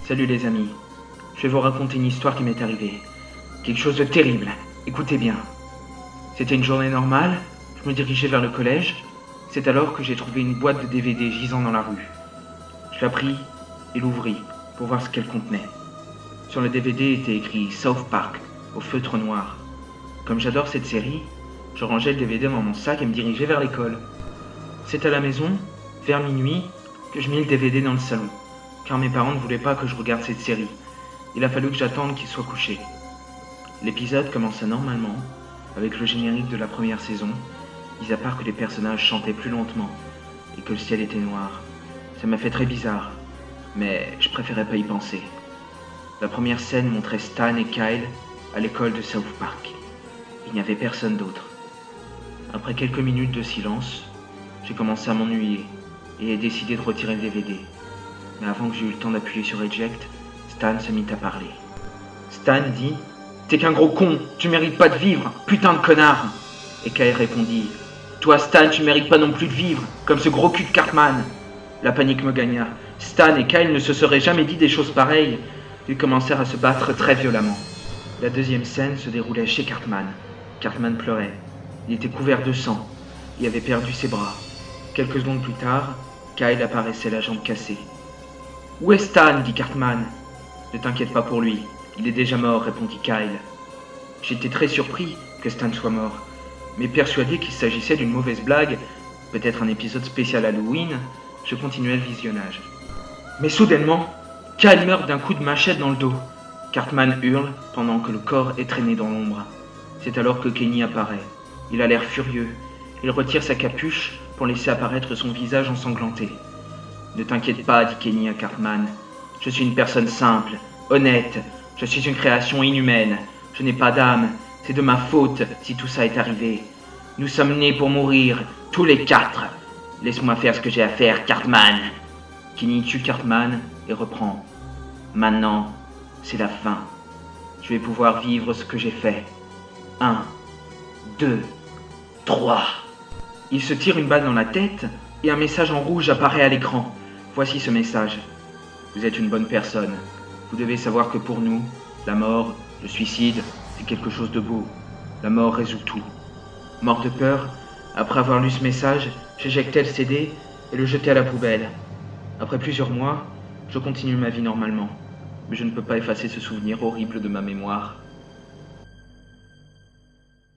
Salut les amis, je vais vous raconter une histoire qui m'est arrivée. Quelque chose de terrible, écoutez bien. C'était une journée normale, je me dirigeais vers le collège. C'est alors que j'ai trouvé une boîte de DVD gisant dans la rue. Je la pris et l'ouvris pour voir ce qu'elle contenait. Sur le DVD était écrit South Park au feutre noir. Comme j'adore cette série, je rangeais le DVD dans mon sac et me dirigeais vers l'école. C'est à la maison, vers minuit, que je mis le DVD dans le salon, car mes parents ne voulaient pas que je regarde cette série. Il a fallu que j'attende qu'ils soient couchés. L'épisode commença normalement, avec le générique de la première saison, mis à part que les personnages chantaient plus lentement et que le ciel était noir. Ça m'a fait très bizarre, mais je préférais pas y penser. La première scène montrait Stan et Kyle à l'école de South Park. Il n'y avait personne d'autre. Après quelques minutes de silence, j'ai commencé à m'ennuyer et ai décidé de retirer le DVD. Mais avant que j'aie eu le temps d'appuyer sur Eject, Stan se mit à parler. Stan dit « T'es qu'un gros con, tu mérites pas de vivre, putain de connard !» Et Kyle répondit « Toi Stan, tu mérites pas non plus de vivre, comme ce gros cul de Cartman !» La panique me gagna. Stan et Kyle ne se seraient jamais dit des choses pareilles. Ils commencèrent à se battre très violemment. La deuxième scène se déroulait chez Cartman. Cartman pleurait. Il était couvert de sang. Il avait perdu ses bras. Quelques secondes plus tard, Kyle apparaissait la jambe cassée. « Où est Stan ?» dit Cartman. « Ne t'inquiète pas pour lui, il est déjà mort, répondit Kyle. J'étais très surpris que Stan soit mort, mais persuadé qu'il s'agissait d'une mauvaise blague, peut-être un épisode spécial Halloween, je continuais le visionnage. Mais soudainement, Kyle meurt d'un coup de machette dans le dos. Cartman hurle pendant que le corps est traîné dans l'ombre. C'est alors que Kenny apparaît. Il a l'air furieux. Il retire sa capuche pour laisser apparaître son visage ensanglanté. « Ne t'inquiète pas, dit Kenny à Cartman. Je suis une personne simple, honnête. Je suis une création inhumaine. Je n'ai pas d'âme. C'est de ma faute si tout ça est arrivé. Nous sommes nés pour mourir, tous les quatre. Laisse-moi faire ce que j'ai à faire, Cartman. » Kenny tue Cartman et reprend. « Maintenant, c'est la fin. Je vais pouvoir vivre ce que j'ai fait. 1, 2, 3. » Il se tire une balle dans la tête et un message en rouge apparaît à l'écran. Voici ce message. Vous êtes une bonne personne. Vous devez savoir que pour nous, la mort, le suicide, c'est quelque chose de beau. La mort résout tout. Mort de peur, après avoir lu ce message, j'éjectai le CD et le jetai à la poubelle. Après plusieurs mois, je continue ma vie normalement. Mais je ne peux pas effacer ce souvenir horrible de ma mémoire.